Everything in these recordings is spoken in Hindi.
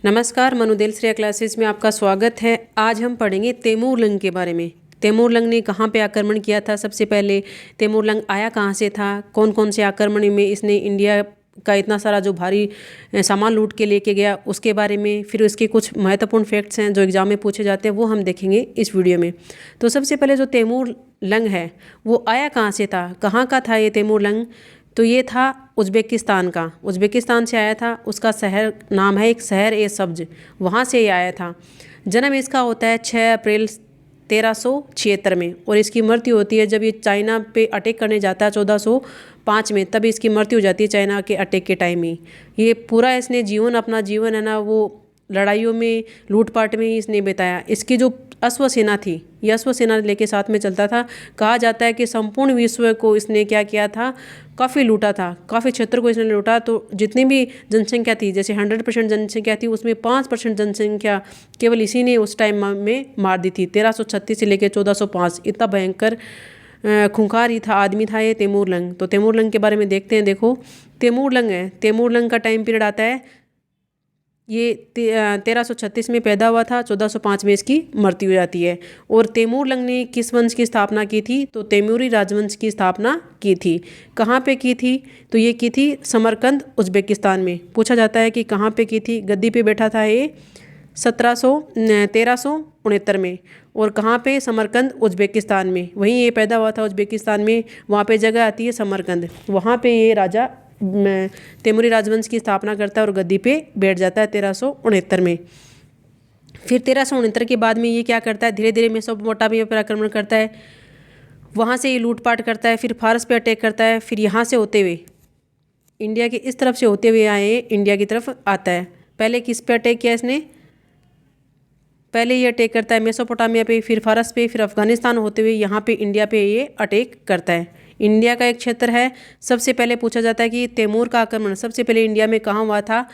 नमस्कार, मनुदेल श्रेया क्लासेस में आपका स्वागत है। आज हम पढ़ेंगे तैमूर लंग के बारे में। तैमूर लंग ने कहाँ पे आक्रमण किया था? सबसे पहले तैमूर लंग आया कहाँ से था? कौन कौन से आक्रमण में इसने इंडिया का इतना सारा जो भारी सामान लूट के लेके गया उसके बारे में, फिर उसके कुछ महत्वपूर्ण फैक्ट्स हैं जो एग्जाम में पूछे जाते हैं, वो हम देखेंगे इस वीडियो में। तो सबसे पहले जो तैमूर लंग है वो आया कहाँ से था? कहाँ का था ये तैमूर लंग? तो ये था उज़्बेकिस्तान का। उज़्बेकिस्तान से आया था। उसका शहर नाम है, एक शहर ए सब्ज, वहाँ से ये आया था। जन्म इसका होता है 6 अप्रैल 1376 में, और इसकी मृत्यु होती है जब ये चाइना पे अटैक करने जाता है 1405 में, तब इसकी मृत्यु हो जाती है चाइना के अटैक के टाइम ही। ये पूरा इसने अपना जीवन है ना, वो लड़ाइयों में, लूटपाट में ही इसने बिताया। इसकी जो अश्व सेना थी, ये अश्व सेना लेके साथ में चलता था। कहा जाता है कि संपूर्ण विश्व को इसने क्या किया था, काफ़ी लूटा था, काफ़ी क्षेत्र को इसने लूटा। तो जितनी भी जनसंख्या थी, जैसे 100% जनसंख्या थी, उसमें 5% जनसंख्या केवल इसी ने उस टाइम में मार दी थी। 1336 से लेकर 1405, इतना भयंकर खूंखार ही था, आदमी था ये तैमूर लंग। तो तैमूर लंग के बारे में देखते हैं। देखो, तैमूर लंग है, तैमूर लंग का टाइम पीरियड आता है, ये 1336 में पैदा हुआ था, 1405 में इसकी मृत्यु हो जाती है। और तैमूर लंग ने किस वंश की स्थापना की थी? तो तैमूरी राजवंश की स्थापना की थी। कहाँ पे की थी? तो ये की थी समरकंद, उज़्बेकिस्तान में। पूछा जाता है कि कहाँ पे की थी। गद्दी पे बैठा था ये 1369 में, और कहाँ पे? समरकंद, उज़्बेकिस्तान में। वहीं ये पैदा हुआ था उज़्बेकिस्तान में। वहाँ पे जगह आती है समरकंद, वहाँ पे ये राजा तैमूरी राजवंश की स्थापना करता है और गद्दी पे बैठ जाता है 1369 में। फिर 1369 के बाद में ये क्या करता है, धीरे धीरे मेसोपोटामिया पर आक्रमण करता है, वहाँ से ये लूटपाट करता है, फिर फारस पे अटैक करता है, फिर यहाँ से होते हुए इंडिया के इस तरफ से होते हुए आए, इंडिया की तरफ आता है। पहले किस पे अटैक किया इसने? पहले ये अटैक करता है मेसोपोटामिया पे, फिर फारस पे, फिर अफगानिस्तान होते हुए यहाँ पे इंडिया पे ये अटैक करता है। इंडिया का एक क्षेत्र है। सबसे पहले पूछा जाता है कि तैमूर का आक्रमण सबसे पहले इंडिया में कहाँ हुआ था?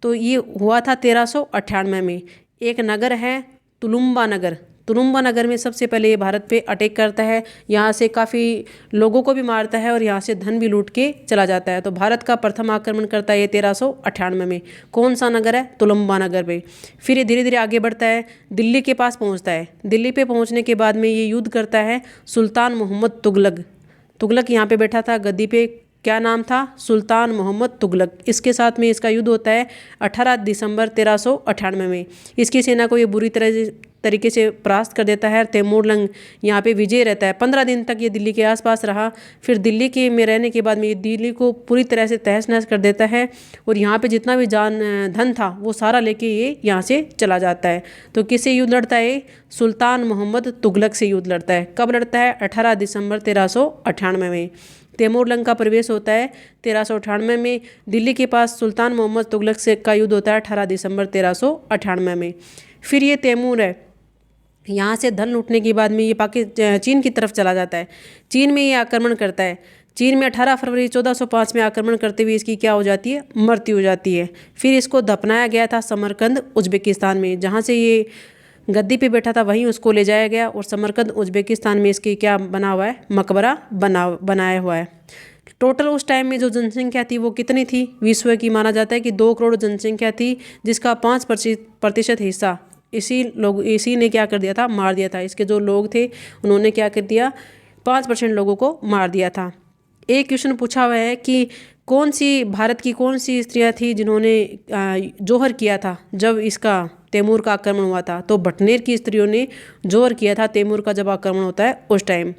तो ये हुआ था 1398 में। एक नगर है तुलुम्बा नगर, तुलुम्बा नगर में सबसे पहले ये भारत पे अटैक करता है। यहाँ से काफ़ी लोगों को भी मारता है और यहाँ से धन भी लूट के चला जाता है। तो भारत का प्रथम आक्रमण करता है ये 1398 में। कौन सा नगर है? तुलुम्बा नगर पे। फिर ये धीरे धीरे आगे बढ़ता है, दिल्ली के पास पहुँचता है। दिल्ली पे पहुँचने के बाद में ये युद्ध करता है सुल्तान मोहम्मद तुगलक। तुगलक यहाँ पे बैठा था गद्दी पे, क्या नाम था? सुल्तान मोहम्मद तुगलक। इसके साथ में इसका युद्ध होता है 18 दिसंबर 1398 में। इसकी सेना को ये बुरी तरीके से परास्त कर देता है। तैमूर लंग यहाँ पे विजय रहता है। 15 दिन तक ये दिल्ली के आसपास रहा। फिर दिल्ली के में रहने के बाद में ये दिल्ली को पूरी तरह से तहस नहस कर देता है, और यहाँ पे जितना भी धन था वो सारा लेके ये यहाँ से चला जाता है। तो किससे युद्ध लड़ता है? सुल्तान मोहम्मद तुगलक से युद्ध लड़ता है। कब लड़ता है? 18 दिसंबर 1398 में। तैमूर लंग का प्रवेश होता है 1398 में। दिल्ली के पास सुल्तान मोहम्मद तुगलक से का युद्ध होता है 18 दिसंबर 1398 में। फिर ये तैमूर है, यहाँ से धन लूटने के बाद में ये चीन की तरफ चला जाता है। चीन में ये आक्रमण करता है। चीन में 18 फरवरी 1405 में आक्रमण करते हुए इसकी क्या हो जाती है? मृत्यु हो जाती है। फिर इसको दफनाया गया था समरकंद, उज़्बेकिस्तान में। जहाँ से ये गद्दी पे बैठा था वहीं उसको ले जाया गया, और समरकंद, उज़्बेकिस्तान में इसकी क्या बना हुआ है? मकबरा बनाया हुआ है। टोटल उस टाइम में जो जनसंख्या थी वो कितनी थी? विश्व की माना जाता है कि 2 करोड़ जनसंख्या थी, जिसका 5% हिस्सा इसी ने क्या कर दिया था? मार दिया था। इसके जो लोग थे उन्होंने क्या कर दिया? 5% लोगों को मार दिया था। एक क्वेश्चन पूछा हुआ है कि भारत की कौन सी स्त्रियां थी जिन्होंने जोहर किया था जब इसका तैमूर का आक्रमण हुआ था? तो भटनेर की स्त्रियों ने जोहर किया था तैमूर का जब आक्रमण होता है उस टाइम।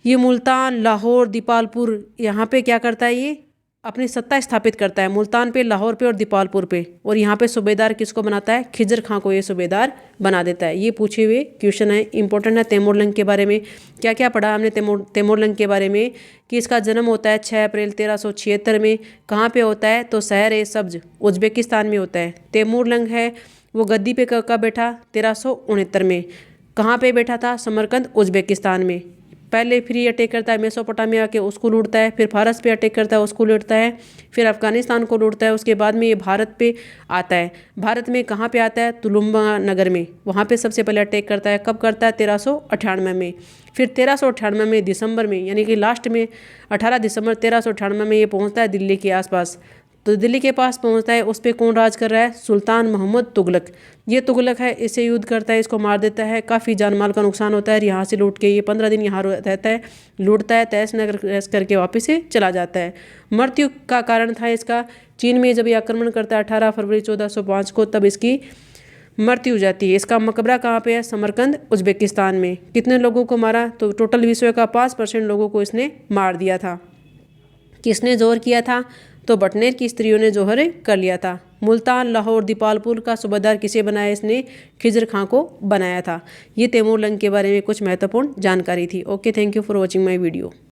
ये मुल्तान, लाहौर, दीपालपुर, यहाँ पे क्या करता है? ये अपनी सत्ता स्थापित करता है मुल्तान पे, लाहौर पे और दीपालपुर पे। और यहाँ पे सूबेदार किसको बनाता है? खिजर खां को ये सूबेदार बना देता है। ये पूछे हुए क्वेश्चन है, इंपॉर्टेंट है। तैमूर लंग के बारे में क्या क्या पढ़ा हमने तैमूर लंग के बारे में? कि इसका जन्म होता है 6 अप्रैल 1376 में। कहाँ पे होता है? तो शहर ए सब्ज, उज़्बेकिस्तान में होता है। तैमूर लंग है वो गद्दी पे कब बैठा? 1369 में। कहाँ पे बैठा था? समरकंद, उज़्बेकिस्तान में। पहले फिर ये अटैक करता है मेसोपोटामिया के, उसको लूटता है। फिर फारस पे अटैक करता है, उसको लूटता है। फिर अफगानिस्तान को लूटता है। उसके बाद में ये भारत पे आता है। भारत में कहाँ पे आता है? तुलुम्बा नगर में। वहाँ पे सबसे पहले अटैक करता है। कब करता है? 1398 में। फिर 1398 में दिसंबर में, यानी कि लास्ट में 18 दिसंबर 1398 में ये पहुँचता है दिल्ली के आसपास। तो दिल्ली के पास पहुंचता है। उस पर कौन राज कर रहा है? सुल्तान मोहम्मद तुगलक। ये तुगलक है, इससे युद्ध करता है, इसको मार देता है, काफ़ी जान माल का नुकसान होता है। यहाँ से लूट के ये 15 दिन यहाँ रहता है, लूटता है, तहस नहस करके वापस से चला जाता है। मृत्यु का कारण था इसका, चीन में जब ये आक्रमण करता है 18 फरवरी 1405 को, तब इसकी मृत्यु हो जाती है। इसका मकबरा कहाँ पे है? समरकंद, उज्बेकिस्तान में। कितने लोगों को मारा? तो टोटल विश्व का 5% लोगों को इसने मार दिया था। किसने जोहर किया था? तो बटनेर की स्त्रियों ने जोहर कर लिया था। मुल्तान, लाहौर, दीपालपुर का सूबेदार किसे बनाया? इसने खिजर खां को बनाया था। ये तैमूर लंग के बारे में कुछ महत्वपूर्ण जानकारी थी। Okay, thank you for watching my video.